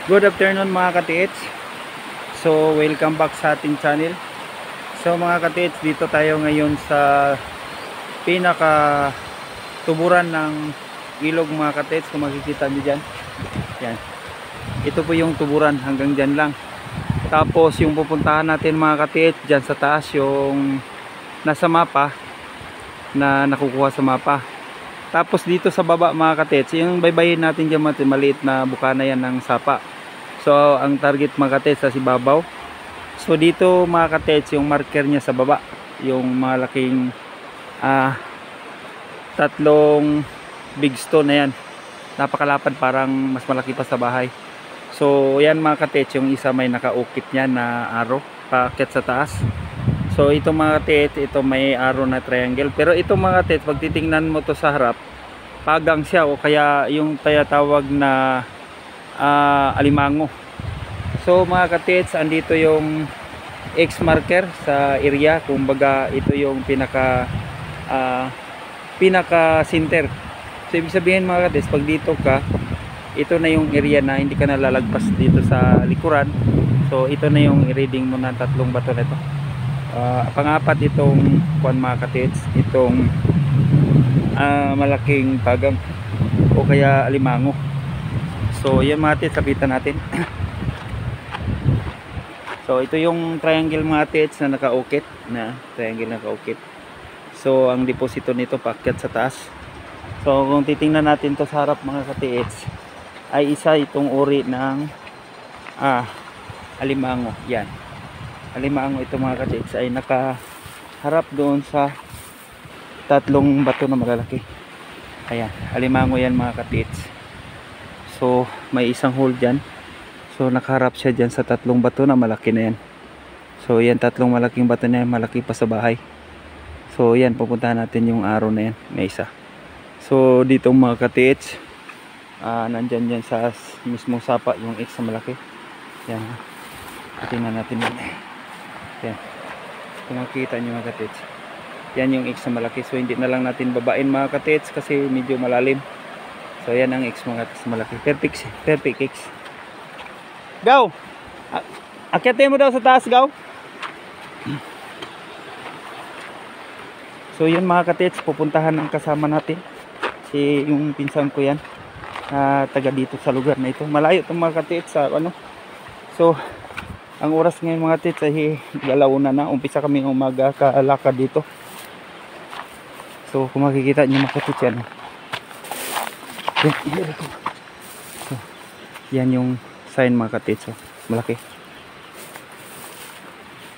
Good afternoon mga katiits. So welcome back sa ating channel. So mga katiits, dito tayo ngayon sa pinaka tuburan ng ilog mga katiits. Kung makikita nyo dyan, yan. Ito po yung tuburan, hanggang dyan lang. Tapos yung pupuntahan natin mga katiits, dyan sa taas, yung nasa mapa, na nakukuha sa mapa. Tapos dito sa baba mga katiits, yung baybayin natin dyan, maliit na bukana yan ng sapa. So ang target mga katiits sa sibabaw. So dito mga katiits, yung marker niya sa baba, yung malaking tatlong big stone na yan, napakalapad, parang mas malaki pa sa bahay. So yan mga katiits, yung isa may nakaukit niya na arrow paakyat sa taas. So ito mga katiits, ito may arrow na triangle. Pero ito mga katiits, pag titingnan mo to sa harap, pagang siya, o kaya yung tawag na alimango. So mga katiits, andito yung X marker sa area. Kumbaga ito yung pinaka center. So ibig sabihin mga katiits, pag dito ka, ito na yung area na hindi ka nalalagpas dito sa likuran. So ito na yung i-reading mo ng tatlong bato na ito. Pangapat itong kuan mga katiits, itong malaking pagang o kaya alimango. So yan mga katiits, sabitan natin. So ito yung triangle mga katiits na nakaukit, triangle na nakaukit. So ang deposito nito paakyat sa taas. So kung titingnan natin to sa harap mga katiits, ay isa itong uri ng alimango. Yan, alimango ito mga katiits, ay nakaharap doon sa tatlong bato na malalaki. Ayan, alimango yan mga katiits. So may isang hole dyan. So nakaharap siya dyan sa tatlong bato na malaki na yan. So yan, tatlong malaking bato na yan, malaki pa sa bahay. So yan, pupuntahan natin yung arrow na yan, may isa. So dito mga katiits, nandyan dyan sa mismong sapa yung X na malaki. Yan, tingnan natin yan. Yan, kung makikita nyo mga katiits, yan yung X na malaki. So hindi na lang natin babain mga katiits kasi medyo malalim. So yan ang X mga katiits malaki. Perfect X. Gaw! Akyatin mo daw sa taas, Gaw. So yun mga katiits, pupuntahan ang kasama natin, si yung pinsan ko yan, taga dito sa lugar na ito. Malayo itong mga katiits sa ano. So ang oras ngayon mga katiits ay galauna na. Umpisa kami umaga kalakad dito. So kung makikita nyo mga katiits yan, so yan yung sign mga katiits, so malaki.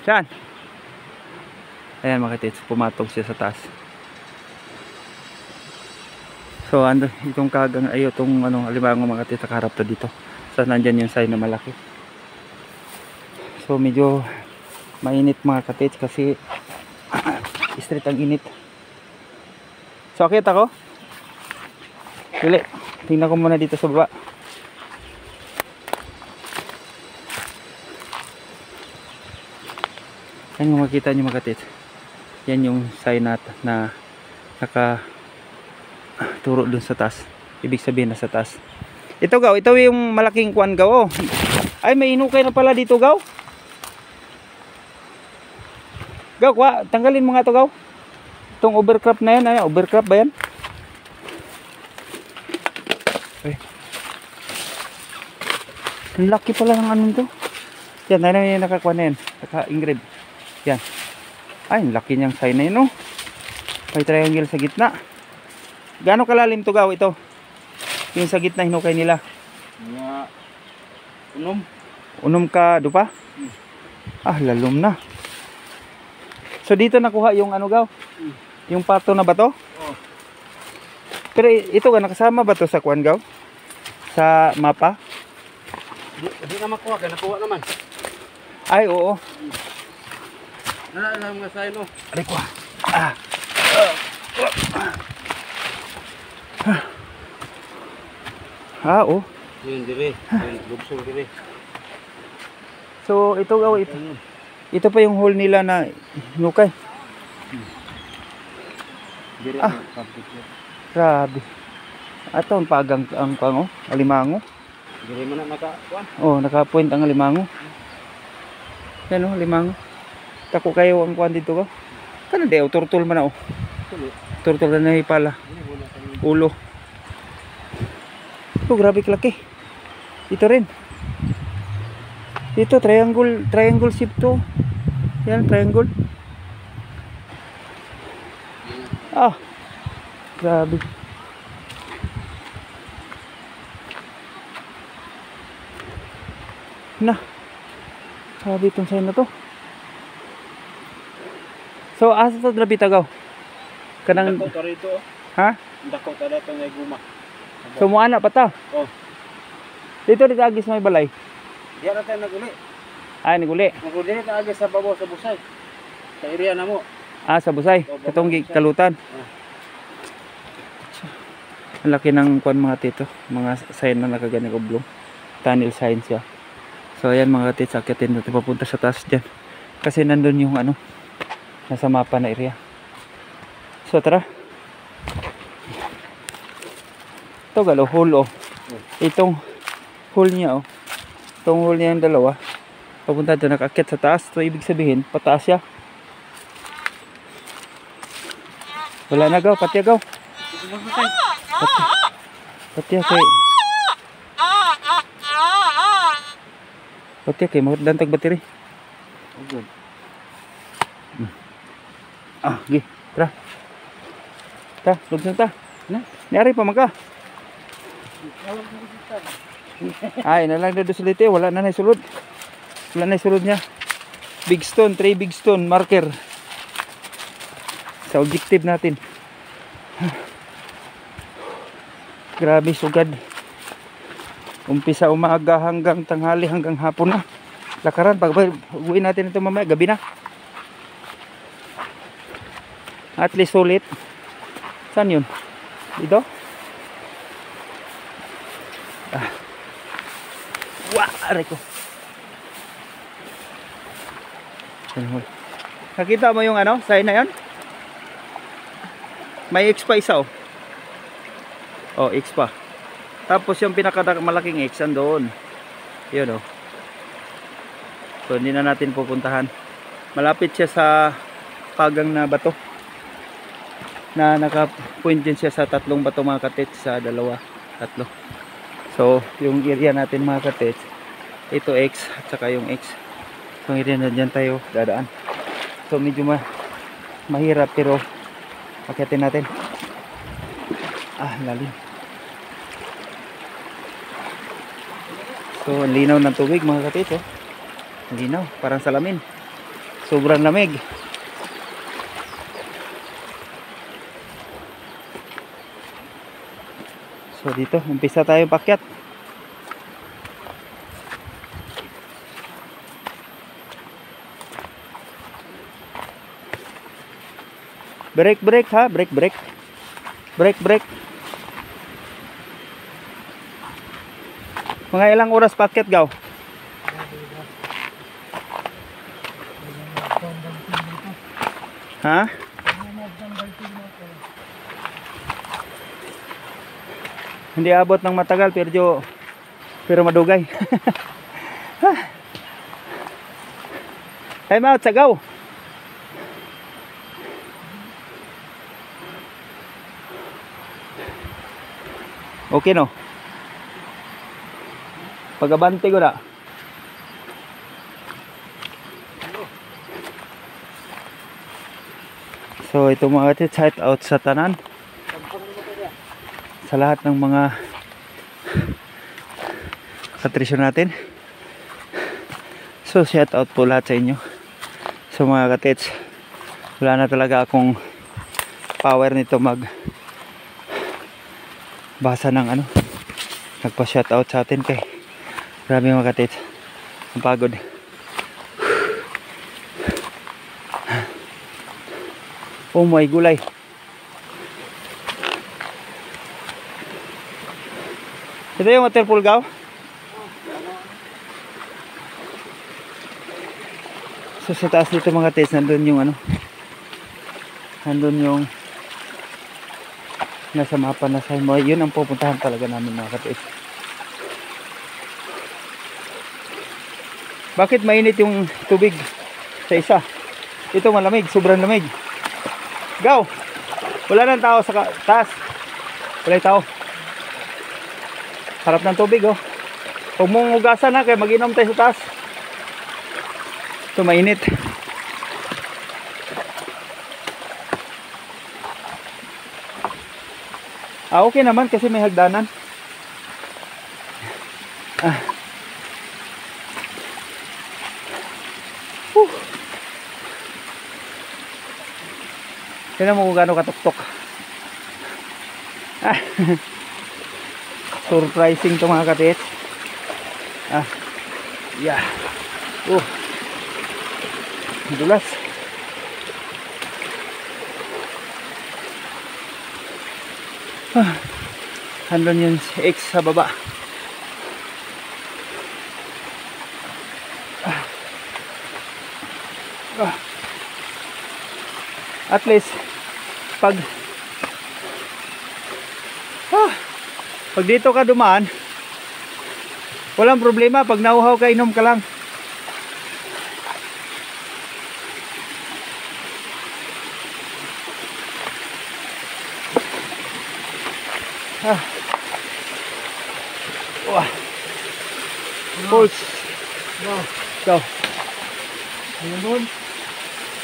Saan? Ayan mga katiits, pumatog siya sa taas. So ando itong kagang, ayo itong alimango mga katiits, nakaharap to dito. So nandyan yung sign na malaki. So medyo mainit mga katiits kasi straight ang init. So akit ako. Dili, tingnan ko muna dito sa baba. Yan kung makita nyo mga katiits, yan yung sign na nakaturo dun sa taas. Ibig sabihin na sa taas. Ito Gaw, ito yung malaking kuan Gaw. Oh. Ay, may inukay na pala dito Gaw. Gaw, tanggalin mo nga to Gaw. Itong overcrop na yan, overcrop ba yan? Ay. Ang laki pala ng anong to. Yan, ano yung nakakuha na yan, naka-engrave. Yan. Ay, laki niyang sign na yun, oh. May triangle sa gitna. Gaano kalalim to Gaw ito? Yung sa gitna hinukay nila. Unom ka dupa? Lalom na. So dito nakuha yung ano Gaw? Yung pato na bato? Pero ito ka, nakasama ba to sa kuan Gaw? Sa mapa? Hindi na makuha, nakuha naman. Ay, oo. Alam nga sa'yo, no? Aray ko. Oo. Yun, dire. Yun, lugsong dire. So, ito Gaw, ito pa yung hole nila na hinukay. Dire, Grabe. Ito ang pagang ang pango, alimango. Diri man na nakakuan. Oh, naka-point ang alimango. Yan oh, limango. Tako kayo ang kuan dito ko. Kana di oh, turtle man oh. Tulo. Turtle na pala. Wala kami. Ulo. Oh, grabe kalaki. Dito rin. Dito triangle shape to. Yan, triangle. Ah. Grabe. Na. Grabe itong sign na to. So, asa to grabe tagaw? Kanang, Dako ta rito. ha? Dako ta dato nga guma. So, muana pa ta. Oh. Dito agis may balay. Diya na tayo naguli. Ay, naguli. Naguli ta agi sa babaw sa busay. Sa area na mo. Ah, sa busay. Katong kalutan. Ang laki ng kuan mga tito. Mga sign na nakaganang oblong. Tunnel sign siya. So, ayan mga tito. Sakyatin natin papunta sa taas dyan. Kasi nandun yung ano. Nasa mapa na area. So, tara. Ito galo, hole oh. Itong hole niya oh. Itong hole niya yung dalawa. Papunta doon, nakakit sa taas. So, ibig sabihin, pataas siya. Wala na gaw, pati gaw. Pati kay. Pati kay, magdantag battery. Okay. Ah, gi, tara. Ta, lugsong ta. Na, niari pa maka. Ay, nalang na dosulite, wala na sulod. Wala na sulod niya. Big stone, 3 big stone marker. Sa objective natin. Grabe sugad. Umpisa umaga hanggang tanghali hanggang hapon na. Lakaran pag uwi natin ito mamaya gabi na. At least sulit. Saan yun? Dito? Ah. Wah, aray ko. Nakita mo yung ano? Sign na yun? May X pa isa oh. Oh, X pa. Tapos yung pinakamalaking X andoon. Yun oh. So hindi na natin pupuntahan. Malapit siya sa pagang na bato. Na naka-point din siya sa 3 bato mga katits, sa 2, 3. So yung area natin mga katits, ito X at saka yung X. So yung area na dyan tayo dadaan. So medyo mahirap pero akyatin natin. Ah, lalim. So, ang linaw ng tubig mga katito. Ang linaw, parang salamin. Sobrang lamig. So, dito, umpisa tayo pakyat. Break ha, break. Break. Mga ilang oras paket gaw? Ha? Hindi abot ng matagal pero madugay. Time out sa gaw. Okay no? Pagabante ko na. So ito mga katits, shout out sa tanan. Sa lahat ng mga katrisyon natin. So shout out po lahat sa inyo. So mga katits, wala na talaga akong power nito basa ng ano, nagpa-shoutout sa atin kay grabe mga katits, ang pagod. Oh my gulay. Ito yung waterfall gaw? So sa taas dito mga katits, nandun yung ano, nandun yung nasa mapa na sign mo. Yun ang pupuntahan talaga namin mga katits. Bakit mainit yung tubig sa isa? Ito malamig, sobrang lamig. Go! Wala nang tao sa taas. Wala tao. Sarap ng tubig oh. Huwag mong ugasan ha, kaya mag-inom tayo sa taas. Ito mainit. Okay naman kasi may hagdanan. Tignan mo kung gaano katuktok. Surprising to mga katits. Yeah. Dulas. Andun yung X sa baba. At least pag dito ka dumaan, walang problema. Pag nauhaw ka, inom ka lang. Pulse. Go.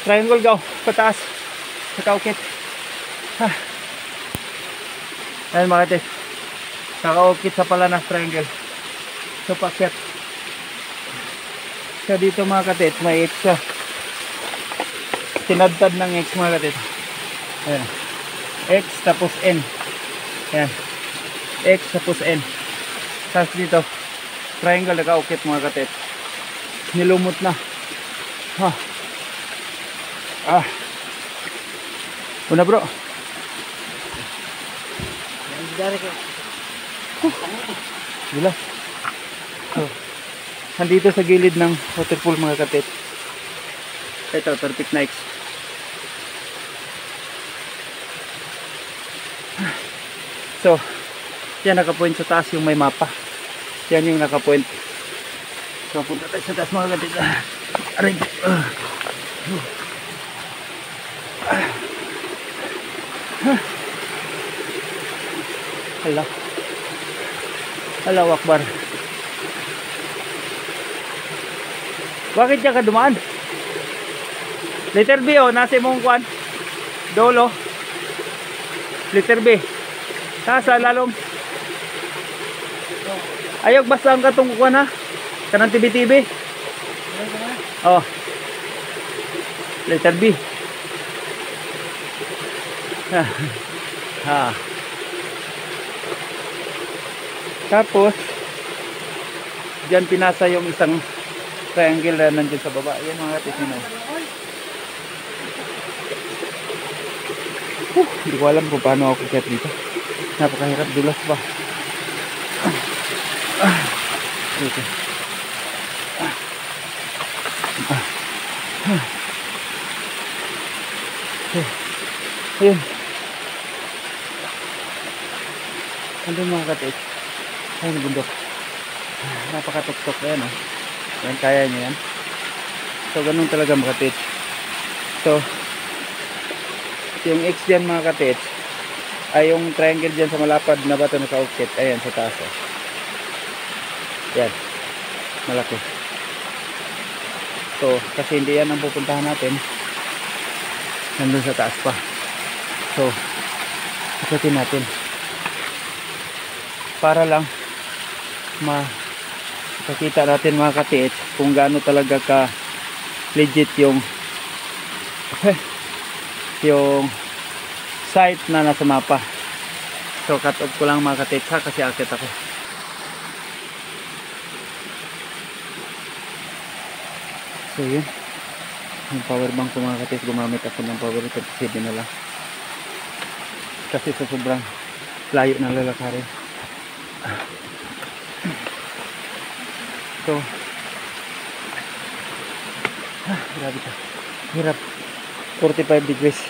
Triangle, go. Pataas. Kakaukit. Ayan mga katis. Kakaukit sa palanas triangle. So pakyat. So dito mga katis, may X siya. Tinadtad ng X mga katis. Ayan. X tapos N. Ayan. X tapos N. Tapos dito, triangle nakaukit mga katis. Nilumot na. Una bro. Gila. Nandito sa gilid ng waterfall mga katit. Ito, perfect na X. So, yan nakapoint sa taas yung may mapa. Yan yung nakapoint. So, punta tayo sa taas mga katit. Aray. Allahu Akbar. Bakit ka dumaan? Letter B oh, nasa mong kwan. Dolo. Letter B. Nasa lalom. Ayog basta ang katong kwan ha. Kanang tibi-tibi. Oh. Letter B. Tapos diyan pinasa yung isang triangle na nandiyan sa baba. Yan mga katisino. Hindi ko alam kung paano ako kikit dito. Napakahirap, dulas pa. Dito. Ayun. Andun mga katis. Ayun, bundok. Napakatuktok yan oh. Yan, kaya nyo yan. So ganun talaga mga katis. So yung X dyan mga katis ay yung triangle dyan sa malapad na bato na kaukit. Ayan sa taas oh. Yan, malaki. So kasi hindi yan ang pupuntahan natin, nandun sa taas pa. So ikutin natin para lang makakita natin mga katiit kung gaano talaga ka legit yung site na nasa mapa. So cut off ko lang mga katiit ha, kasi akit ako. So yun, yung power bank ko mga katiit, gumamit ako ng power 37 na lang kasi sa sobrang layo ng lalakarin. So grabe ka, hirap. 45 degrees.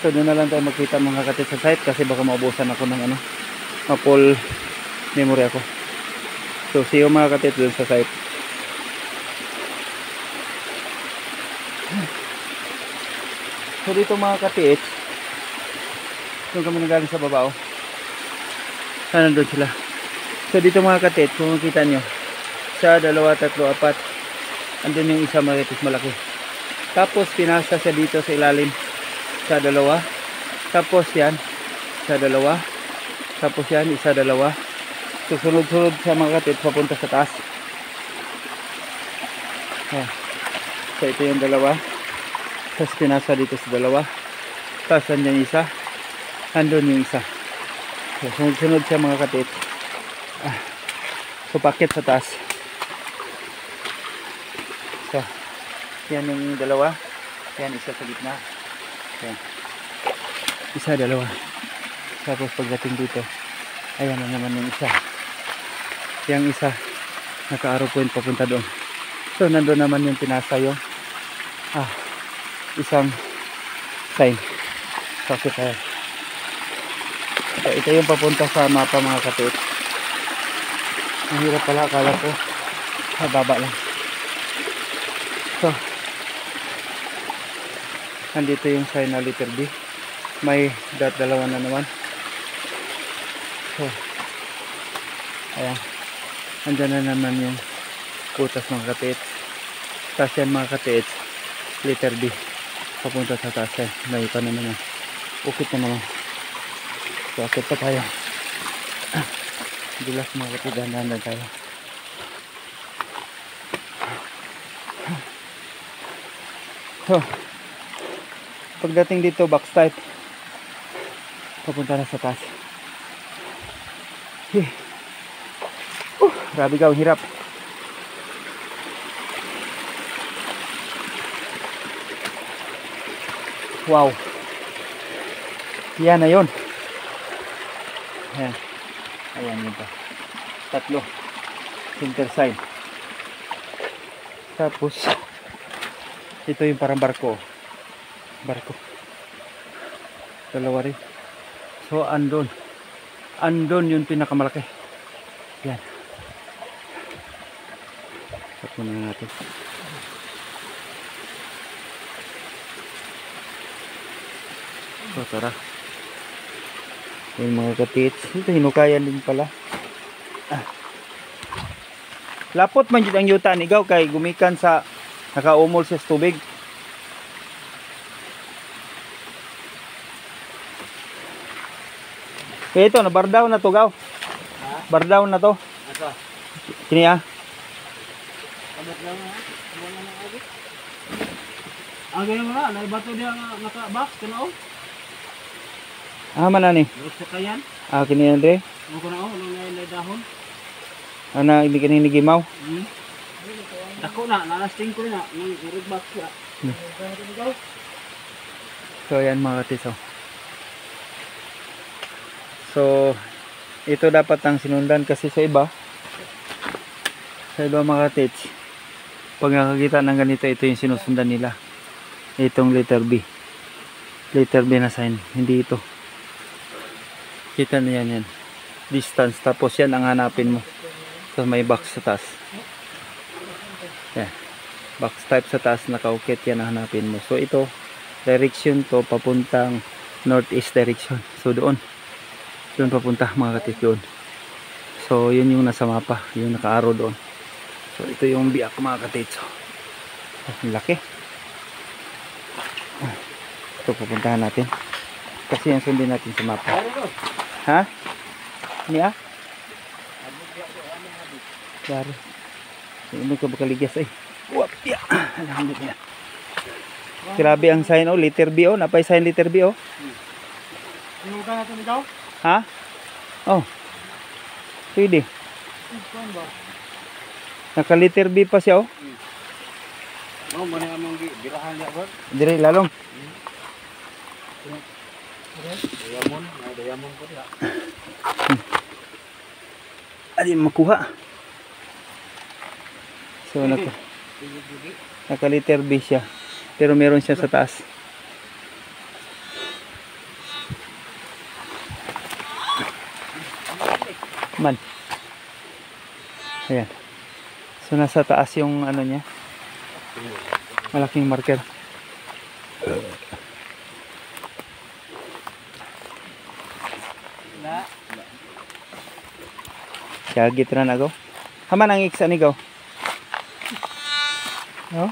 So doon na lang tayo magkita mga katit sa site kasi baka maubusan ako ng ma-full memory ako. So see you mga katit doon sa site. So dito mga katiits, doon kami nagaling sa baba, oh. Nandun sila. So dito mga katiits, kung makita nyo, 1, 2, 3, 4, andun yung isa malaki. Tapos pinasa siya dito sa ilalim, 1, 2, tapos yan, 1, 2, tapos yan, 1, 2. So sunod-sunod siya mga katiits papunta sa taas. Ayan. So ito yung 2, tapos pinasa dito sa 2, tapos andyan yung isa, andun yung isa. So sunod-sunod siya mga katiits. So pakit sa taas. So yan yung 2, yan isa sa gitna, yan 1, 2. Tapos pagdating dito, ayan na naman yung isa, yung isa naka-arrow point papunta doon. So nandun naman yung pinasa yung isang sign. So tayo. So ito yung papunta sa mapa mga katiits. Ang hirap pala, akala ko baba lang. So nandito yung sign na letter B, may dot 2 na naman. So ayan, andyan na naman yung butas mga katiits. Tapos yan mga katiits, letter B papunta sa taas. May pa naman yan, ukit na naman. So akit pa tayo. Dulas mga katiits, dahan-dahan tayo. So pagdating dito, box type papunta na sa taas. Grabe ka, ang hirap. Wow, yan na yun. Ayan, ayan yun pa, 3 center side. Tapos ito yung parang barko 2 rin. So andun yung pinakamalaki. Yan, tapos na natin. So tara, yung mga katiits, ito hinukayan din pala. Lapot man dyan ang yuta nigaw kay gumikan sa nakaumol sa tubig. Kaya ito, nabardaw na to gaw. Bardaw na to. Kini Ang ganyan mo na, naibato niya naka-box, kano? man ani. Sakayan. Kini Andre. Ano ko na nang dahon. Ana ibig ni gimaw. Dako na, nalasting ko na, nang red box siya. So yan mga katiits. So ito dapat ang sinundan kasi sa iba mga katiits, pag nakakita ng ganito, ito yung sinusundan nila. Itong letter B na sign, hindi ito. Kita na yan, distance, tapos yan ang hanapin mo. So may box sa taas, yan, box type sa taas, nakaukit, yan ang hanapin mo. So ito, direction to papuntang northeast direction. So doon papunta mga katiits, doon. So yun yung nasa mapa, yung naka-arrow doon. So ito yung biak mga katiits. Ang laki. Ito pupuntahan natin kasi yan sundin natin sa mapa. Ha? Ini Dari ini ka bakaligas ay. Wap ya. Alhamdulillah. Grabe ang sign, letter B, napay sign letter B. Sinuka natin ikaw? Ha? Pwede. Naka letter B pa siya. Muna among birahan niya ba? Dire lalong. Diamond po diya. Adi makuha. So naka letter B siya, pero meron siya sa taas. Man. Ayan. So nasa taas yung ano niya. Malaking marker. Na. Kagit ra na go. Haman ang X ani go. Oh?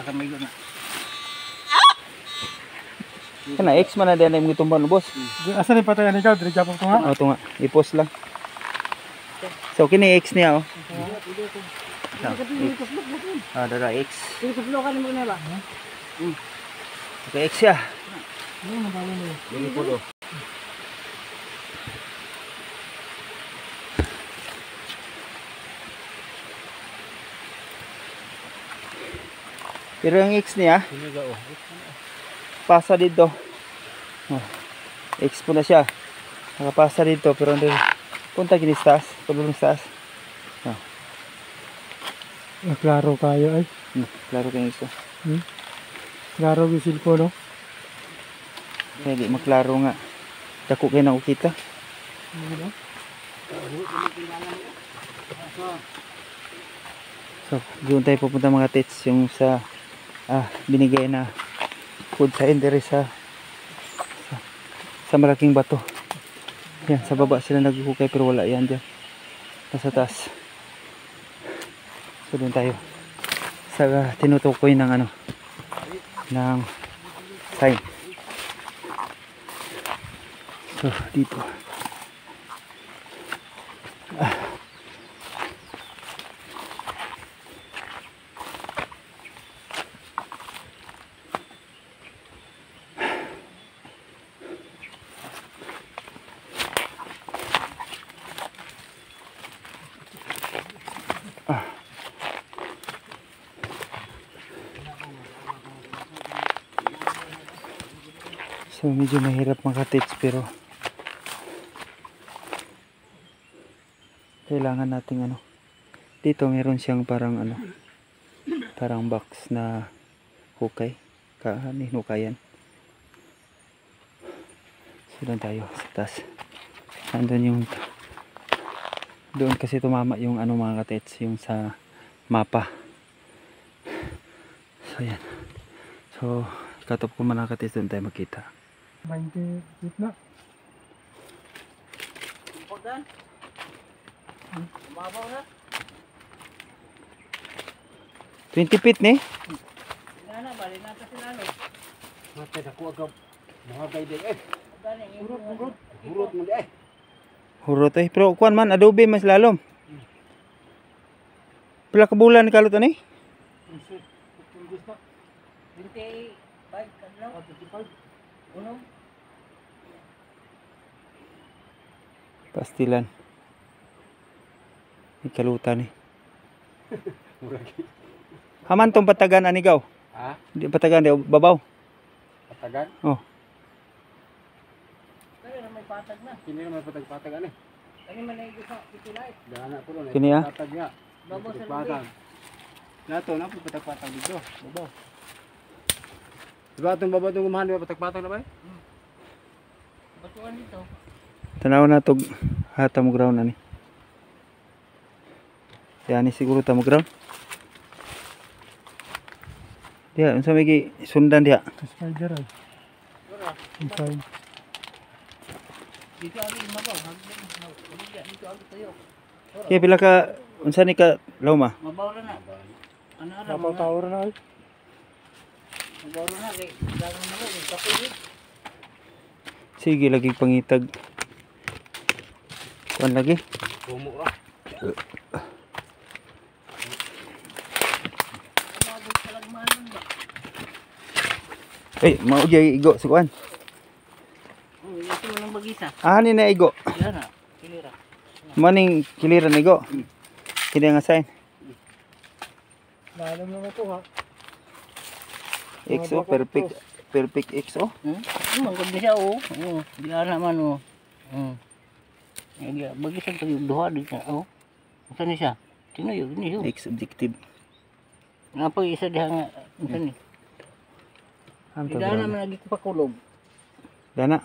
Kamay ko na. Kana X man na din ang gitumban boss. Asa ni patayan ikaw? Diri japon ko nga. Oh, tunga. I-post lang. So kini X niya oh. Ah, dara X. Ikusulokan mo na ba? Okay, X siya. Dili pulo. Pero ang X niya, Siniga oh. pasa dito. Oh, X po na siya. Nakapasa dito pero hindi. Punta gini sa taas. Pulong sa taas. Oh. Klaro kayo ay. Klaro kayo iso. Klaro gisil ko no. Kaya di maklaro nga. Dako kayo na ukita. So, doon tayo pupunta mga tits. Yung sa binigay na food sign dere sa malaking bato. Yan, sa baba sila naghukay pero wala yan dyan. Nasa taas. So doon tayo. Sa tinutukoy ng ano, ng sign. So dito. So medyo mahirap makatits pero kailangan nating ano. Dito meron siyang parang ano, parang box na hukay. Hinukayan. So doon tayo sa taas. Nandun yung doon kasi tumama yung ano mga katits, yung sa mapa. So yan. So katop ko mga katits, doon tayo makita. 20 feet na. Pagdan. Mabaw na. 20 feet ni? Nana bali na ta sila no. Matay ako agad. Mahagay din eh. Gani Hurot mo di eh. Hurot eh. Pero kuan man, adobe mas lalom. Pila ka bulan ni kalot ani? 25 kadlaw. 25. Uno. Pastilan. Ikalutan ni. Haman tong patagan anigaw. Ha? Di patagan di babaw. Patagan? Oh. Kaya na may patag na. Kini naman patag-patag ani. Kani man ay gusa pitulay. Dana po ron. Kini, ah? Patag nga. Babaw sa Patag. lubig. Nato na po patag-patag dito. Babaw. Diba itong babaw itong umahan, di ba patag-patag na ba eh? Batuan dito. Tanaw na tog hata mo ground ani. Yan ni siguro ta mo ground. Dia unsa may gi sundan dia. Spider ay. Inside. Dito ali mabaw. Hagdan dito ali tayo. Kaya pila ka unsa ni ka lawma? Mabaw na na. Ano ara Kapag mga tower na ay. mabaw na kay dagang na ko kapit. Sige lagi pangitag. Kuan lagi. Bumo ra. Mabaw sa lagmanan ba. Eh, mao gyud igo sa kuan. Oh, ito man ang bagisa. Ani na igo. Yan na. Kilira. Maning kiliran igo. Kini nga sign. Lalam na ito ha. XO perfect. Perfect XO. Mangkod na siya oh. Oh, di ana man oh. Ay, bagisan to yung duha di siya oh. Unsa ni siya? Sino yun? Ni yun. X objective. Ngapa isa diha nga unsa ni? Am Di to. ana man lagi pakulog. Dana.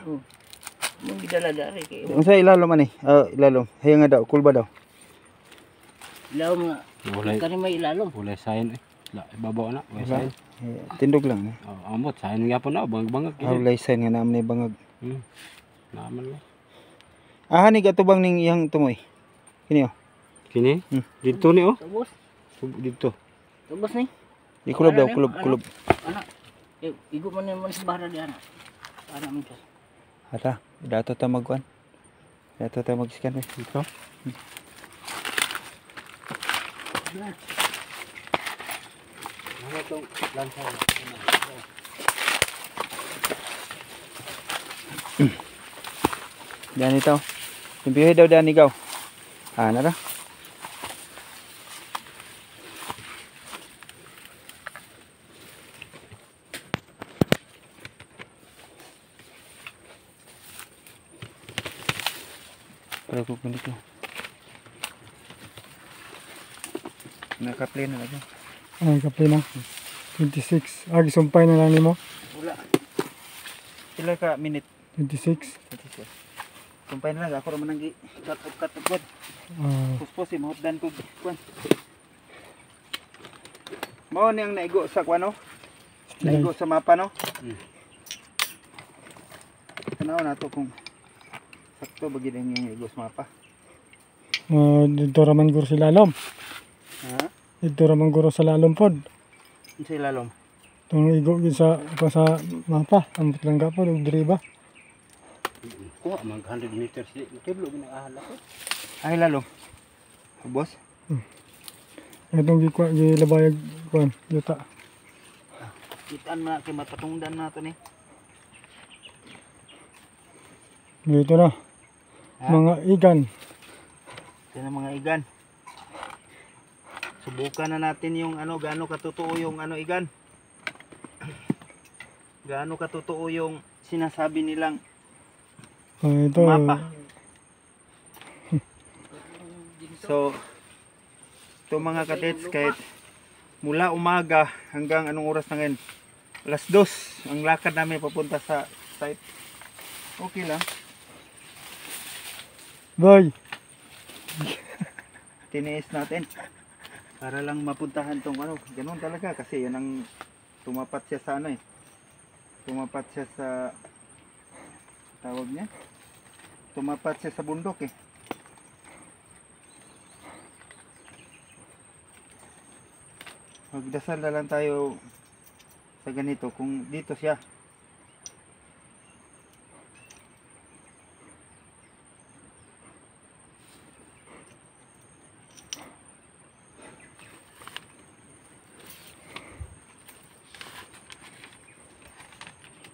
Mong gidala dari kay Unsa ilalom ani? Ilalom. Hayo nga daw, cool ba daw? ilaw nga. Wala. Kani may ilalom. Wala sign eh. Ibabaw na. Wala sign. Tindog lang. Amot, sahin nga po na, bangag-bangag. Hawlay sign nga naman ni bangag. Naman mo. Hanig atubang ning iyang tumoy. Kini oh. Kini? Dito ni oh. Tubos. Dito. Tubos ni. Ikulob daw, kulob. Anak. Igo man naman sa bahara di anak. Para man siya. Ata, dato ta magkuan. Dato ta mag-scan eh. Dito. Ano itong lansa? Diyan ito. Timpihay daw dyan ikaw. Nara. Para ko kunik ko. Naka-play na lagi. Ay, kape na. 26. Gisumpay na lang ni mo. Wala. Pila ka minute? 26. Kumpay na lang. Ako naman nang cut up. Puspos eh. Mahutdan ko. Kuan. Mao niyang naigo sa kuan no? Naigo sa mapa no? Tanaw na to kung sakto ba gid ang naigo sa mapa. Dito raman guro sa lalom. Ha? Dito raman guro sa lalom pod. Sa ilalom. Itong igo gid sa mapa. Ambot lang ka po. Diri ba? Kuha, mag 100 meters. Kiblo, ginaahala ko. Ay lalom. Boss. Itong gilabayag kuan yuta. Kitaan mo na kay matatungdan na to ni. Dito na. Mga igan. Ito na mga igan. Subukan na natin yung ano, gaano katotoo yung ano igan. Gaano katotoo yung sinasabi nilang Ito. mapa. So, ito mga katits, kahit mula umaga hanggang anong oras na ngayon, alas 2 ang lakad namin papunta sa site. Okay lang. Boy. Tiniis natin para lang mapuntahan tong ano, ganoon talaga kasi yan ang tumapat siya sa ano eh. Tumapat siya sa tawag niya. Tumapat siya sa bundok eh. Magdasal na lang tayo sa ganito kung dito siya.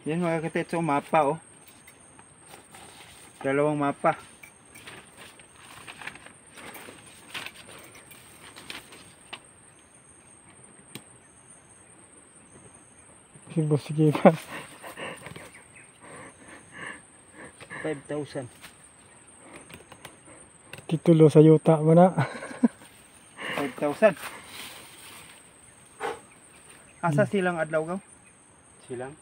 Yan mga katetso, mapa oh. Dalawang mapa. Sige pa. 5,000. Titulo sa yuta mo na. 5,000. Asa silang adlaw gaw? Silang?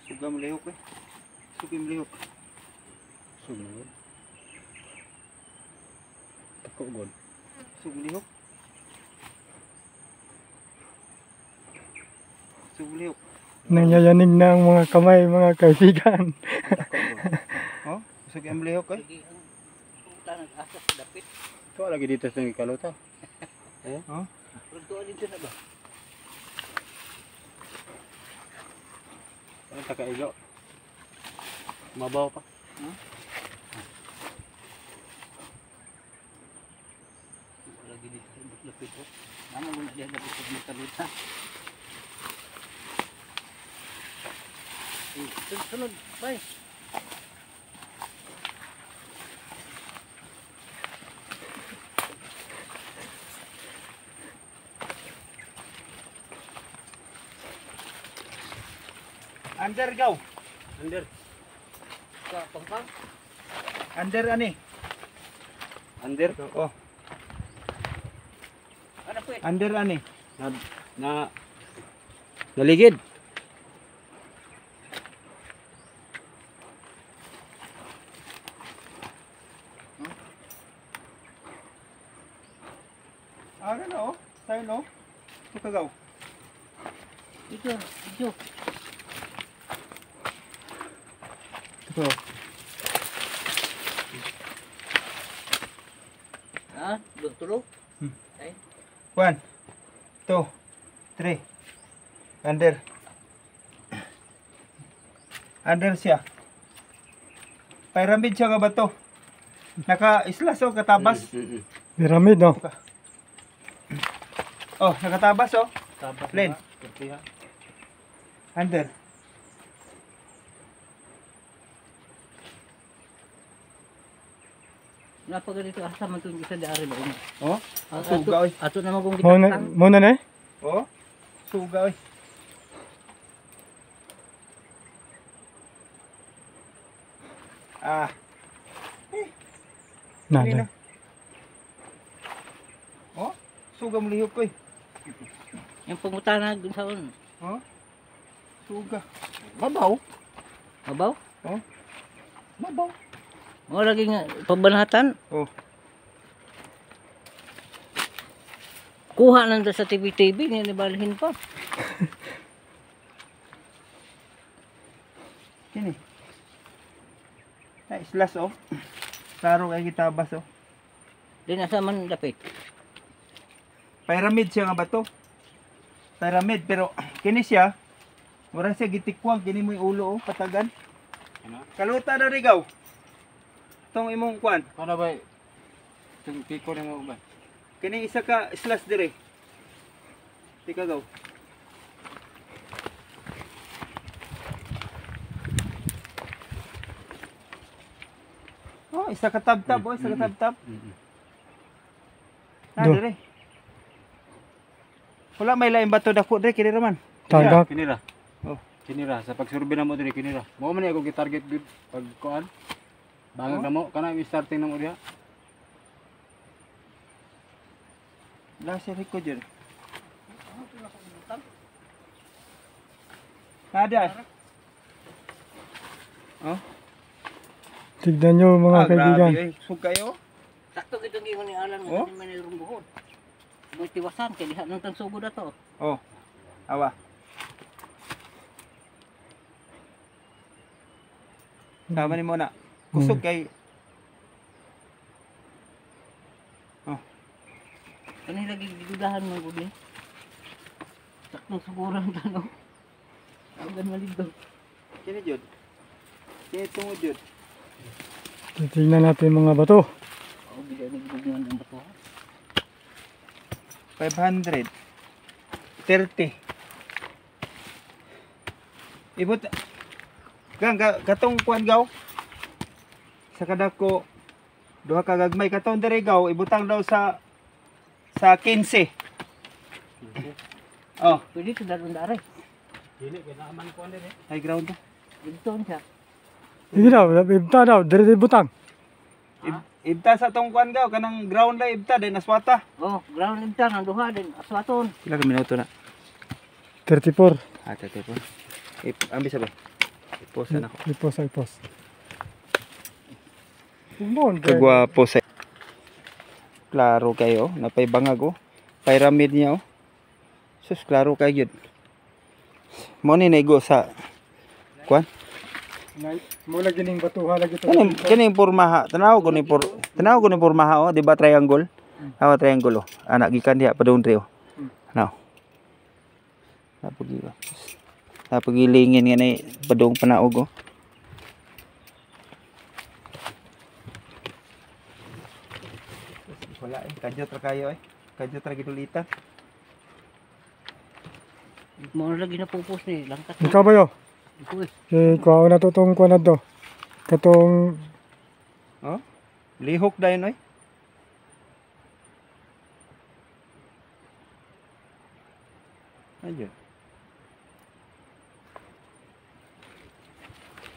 Sugam lihok eh. Sugim lihok. Sunod. Tako god. Sugim lihok. Suglihok. Nangyayanig na ang mga kamay, mga kaibigan. Oh, usog ang lihok eh. Lagi ang puta nag-asa sa dapit. Ito lagi dito sa ikaluta. Oh, Pero doon dito na ba? Ano takailo? Mabaw pa. Lagi dito sa dapit ko. Nama mo na diyan dapit sa luta. Sunod, bay. under gaw. Under. Sa pangpang. Under ani. Under. Oh, Ano po eh? under ani. Na naligid. Ano na oh? Sayo no? Kagaw. Dito, dito. Ito. Ha? Tulog? 1 2 3 under. Under siya. Pyramid siya nga ba to? Naka-islas oh, katabas. Pyramid, no? Oh, nakatabas oh. Tapos Len. Kurtiha. Under. Napagalito asa man itong isa dari ba? Oh, suga oy. Ato naman kung Muna, kita muna na eh. Oh, suga oy. Ah, Nada. oh, suga mo lihok ko eh. yung pangutana dun sa on. Oh, suga. Mabaw. Mabaw? Oh, mabaw. Mo lagi nga pabanhatan. Oh, Kuha nang sa TV-TV niya nibalhin pa. kini. Ay, islas oh. Klaro kay kitabas oh. Di nasa man dapit. Pyramid siya nga ba to? Pyramid pero kini siya wala siya gitikwang kini mo yung ulo oh, patagan. Ano? Kaluta na rigaw. Tong imong kwan. Ano ba? Tung piko ni mo ba? Kini isa ka slash dire. Tika gaw. Oh, isa ka tab-tab, oh, isa ka tab-tab. Na Do. dire. Wala may lain bato dako dire kini raman. Tagak. Kinira. Oh. Kinira sa pagsurvey na mo diri kinira. Mo man ako gi-target good pag kuan. Bangag na mo kana i-starting na mo diha. La si Rico dyan. Nada. Oh, Tignan nyo mga kaibigan. grabe eh. Sug kayo. Sakto kitong ingon ni Alan Oh? nga man irong buhod. Mo tiwasan kay diha nang tansugod ato. Oh. Awa. Tama ni mo na. Kusog kay Kani lagi gidudahan mo gud ni. Saktong suguran tanong. Agan malidog. kini jud. Kini tungod jud. Titignan natin mga bato. O bigay ni gud nga ang bato. 500. 30. Ibot. Katong kuan gaw. Sa kadako duha ka gagmay katong diri gaw ibutang daw sa 15. Oh, Pwede to daron daray. Dili kay naaman kuan diri. high ground to. Dito siya. Hindi daw, ibta daw, dire butang. Ibta sa tong kuan gaw kanang ground la ibta din aswata. Oh, ground limta nang duha din aswaton. Pila ka minuto na? 34. Ah, tete po. Ambi sabay. Iposa na ko. Ipos ay ipos. Tumon. Kagwapo sa klaro kayo, napay bangag oh. Pyramid niya oh. Sus klaro kayo yun. Mo ni naigo sa kuan. Mo lagi ning batuha lagi to. Kaning pormaha. Tanaw ko ni pormaha oh, di ba triangle? Awa triangle oh. Anak gikan diha padung dre oh. Now. Napagilingin nga ni padung panaog oh. Wala eh, kadyot ra kayo eh. Kadyot ra gidulitan. Mo lagi na pupus ni langkat. Ikaw ba yo? Iko eh. Kuha na to tong kuha na to. Katong Oh. Lihok dayon oy. Ayun.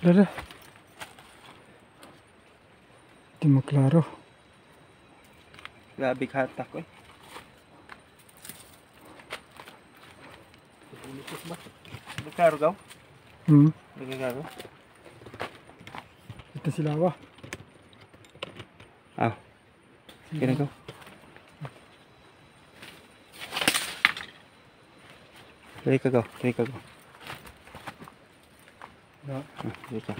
dala. Di mo klaro. Grabe hatak oy. Klaro gaw? Klaro. Ito sila wa. Ah. Kira gaw. Dali ka gaw. Ya. Dali ka.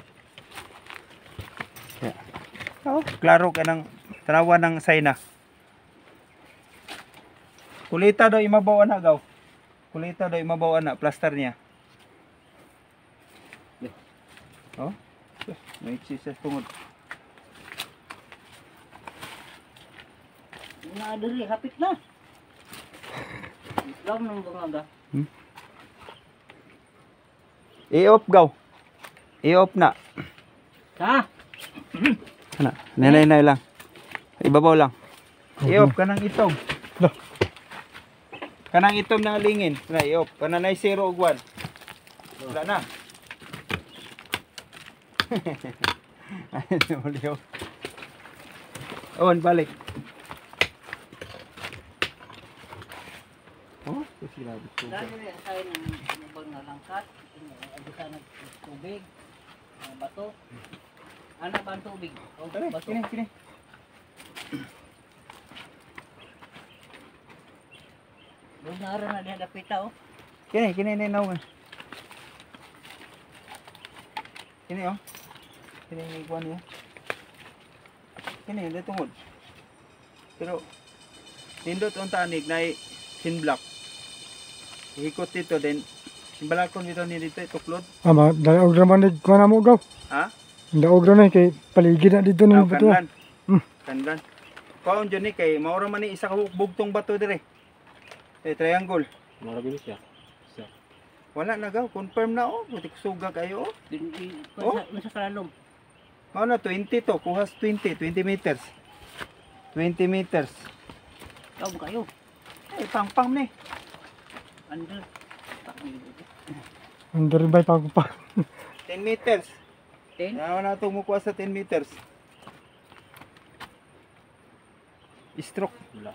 Ya. Oh, klaro ka ng tanawan ng sayna. Kulita daw imabaw ana gaw. Kulita daw imabaw ana plaster niya. Oh. May exercise tungod. Na diri hapit na. Islam nang bangaga. I-off gaw. I-off na. Ha? Ana, nanay lang. Ibabaw lang. I-off kanang itom. Lah. Kanang itom na lingin. Na i-off. Kanang nay 0 ug 1. Wala na. Ayun, uliw. On, balik. Oh, sila dito. Dali rin asay ng mabang na langkat. Agisa ng tubig. Bato. Ano ba ang tubig? O Kini, bato. kini. Doon na rin na diha dapita oh. Kini naw. Kini oh. Kini ni kuan niya. Kini dito tungod. Pero tindot unta anig na sin block. Ihikot dito then simbalakon dito ni dito tuklod. Ama, daog naman ni kuha na mo gaw. Ha? Daog ra na kay paligid na dito ning batuha. Kanlan. Kanlan. Kaon dyan ni kay maura man ni isa ka bugtong bato dire. Triangle. Mura gini siya. Wala na gaw, confirm na oh. Buti suga kayo oh. Oh? Nasa kalalom. Mao na 20 to, kuhas 20 meters. 20 meters. Kaum kayo. Ay, pang ni. Under. Under by pa 10 meters. 10? Yawa na itong mukuha sa 10 meters. Stroke. Wala.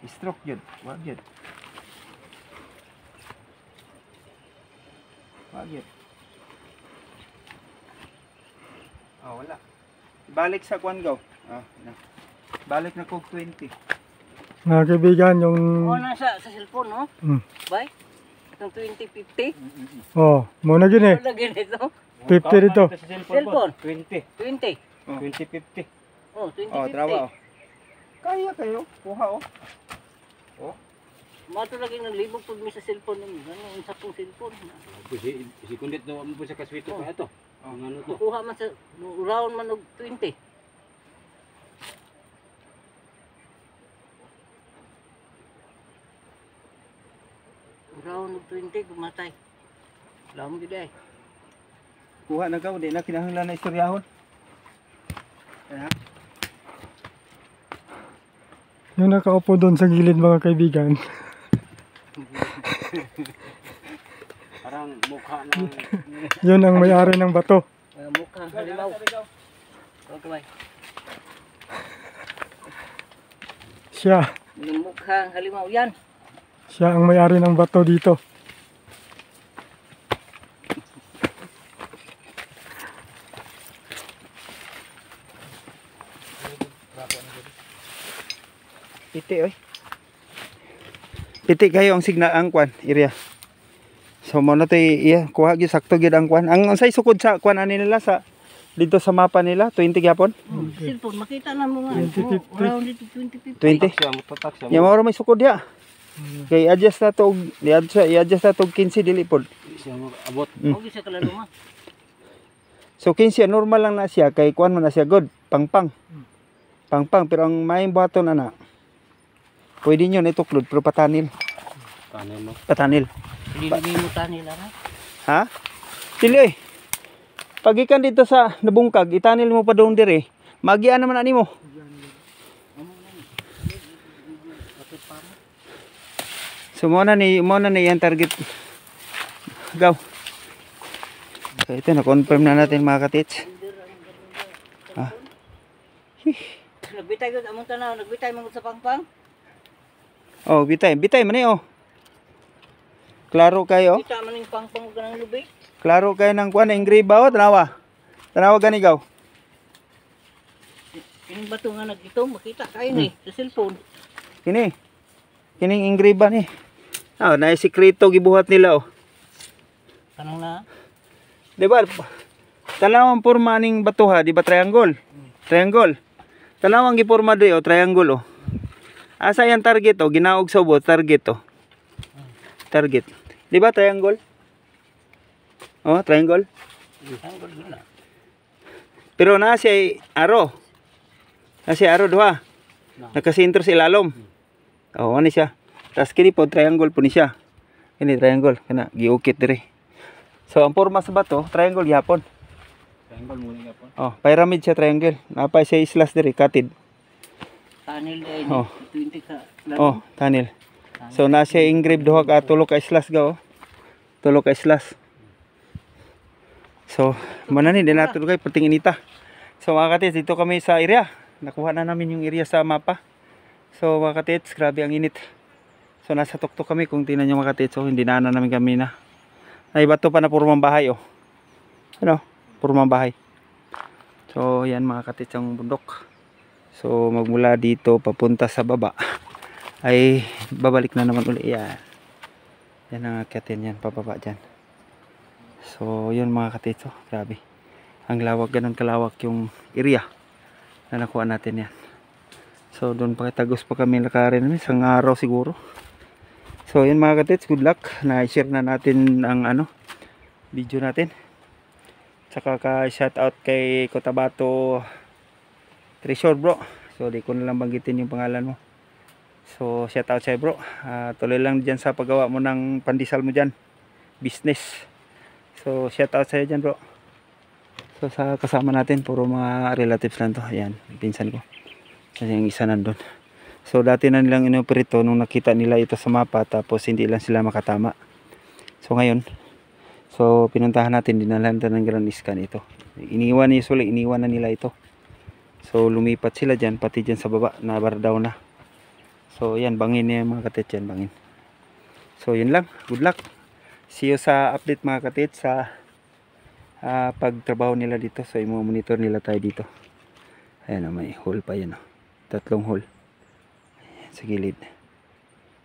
Stroke yun. Wag yun. Wag yun. Oh, wala. Balik sa kwan gaw. Na. Balik na kog 20. mga kaibigan yung O nasa sa cellphone no? Bay? Itong 2050? oh, mo na gini. Ano lagi nito? 50 dito. Cellphone? 20. 20? Oh. 2050. Oh, 2050. Oh, trawa oh. Kaya kayo. Kuha oh. Mato lagi ng libog pag may sa cellphone mo. Ano, yung sakong cellphone. Si kundit daw mo po sa kaswito pa ito. Ang ano to? Kukuha man sa round man og 20. Round og 20 gumatay. Lam gid ay. Kuha na gaw. Di na kinahanglan na istoryahon. Ayan. Yung nakaupo doon sa gilid mga kaibigan. Parang mukha ng... Yun ang may-ari ng bato. Mukhang halimaw. Okay bay. Siya. Yung mukhang halimaw yan. Siya ang may-ari ng bato dito. Iti oy. Piti kayo ang signal ang kwan area. So mo na tay iya kuha gyud sakto gyud ang kwan. Ang unsay sukod sa kwan ani nila sa dito sa mapa nila 20 gyapon. Cellphone makita na mo nga. 2050. Around dito 2050. 20. Siya mo tatak siya. Ya mao may sukod ya. Kay adjust na to i-adjust na to 15 dili pod. Siya mo abot. Okay sa kalaluma. So 15 normal lang na siya kay kwan man na siya good pangpang. Pangpang pero ang maing buhaton ana. Pwede nyo na ituklod pero patanil. Tanan mo. Patanil. Lilimutan nila na. Ha? Dili eh. Pag ikan dito sa nabungkag, itanil mo pa doon dire. Magian naman ani mo. So mo na ni ang target. Gaw. So ito na confirm na natin mga katits. Ah. Nagbitay ko among tanaw, nagbitay mo sa pangpang. Oh, bitay man eh oh. Klaro kayo. Kita man ning pangpang ug kanang lubi. Klaro kayo ng kuan engrave ba o tanawa. Tanawa gani gaw. Kining bato nga nagito makita kayo ni sa cellphone. Kini. Kining engrave ba ni? Ah, na sikreto gibuhat nila oh. Kanang na. Di ba? Tanawang porma ning batuha, di ba triangle? Triangle. Tanawang giporma di oh, triangle oh. Asa yan target oh, ginaog sa ubot, target oh. Target. Di ba triangle? Oh, triangle. Pero na siya aro. Na siya aro duha. Nakasentro sa ilalom. Oh, ano siya? Tas kini po triangle po ni siya. Ini triangle kana giukit dire. So ang porma sa bato, triangle yapon. Triangle mo ni po. Oh, pyramid siya triangle. Napay siya islas dire, katid. Tunnel ay Oh. 20 ka. Oh, tunnel. So na siya engrave duha ka tulo ka islas ga oh. Tulo ka islas. So, manani din nato kay patingin ita. So mga katits, dito kami sa area. Nakuha na namin yung area sa mapa. So mga katits, grabe ang init. So nasa tuktok kami kung tingnan niyo mga katits, so hindi na namin kami na. Ay bato pa na purmang bahay oh. Ano? Purmang bahay. So yan mga katits ang bundok. So magmula dito papunta sa baba ay babalik na naman uli yan. Yan ang akyatin yan, pababa dyan. So yun mga katits, oh, grabe. Ang lawak, ganun kalawak yung area na nakuha natin yan. So doon pa tagos pa kami lakarin, isang araw siguro. So yun mga katits, good luck. Na-share na natin ang video natin. Tsaka ka-shout out kay Cotabato Treasure bro. So di ko na lang banggitin yung pangalan mo. So shout out sa'yo bro. Tuloy lang dyan sa paggawa mo ng pandesal mo dyan. Business. So shout out sa'yo dyan bro. So sa kasama natin, puro mga relatives lang to. Ayan, pinsan ko. Kasi yung isa nandun. So dati na nilang inoperate nung nakita nila ito sa mapa. Tapos hindi lang sila makatama. So ngayon, so pinuntahan natin, dinalan ng Grand Scan ito. Iniwan na nila ito. So lumipat sila dyan, pati dyan sa baba, na bardaw na. So yan, bangin niya mga katits yan, bangin. So yun lang, good luck. See you sa update mga katits sa pagtrabaho nila dito. So i-monitor nila tayo dito. Ayan, may hole pa yan. 3 hole. Ayan, sa gilid.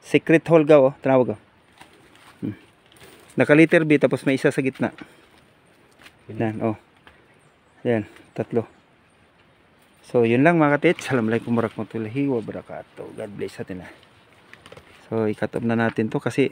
Secret hole ga oh, tawag oh. Naka-liter B, tapos may isa sa gitna. Yan, oh. Ayan, 3. So yun lang mga katits. Assalamualaikum warahmatullahi wabarakatuh. God bless natin. So i-cut off na natin to kasi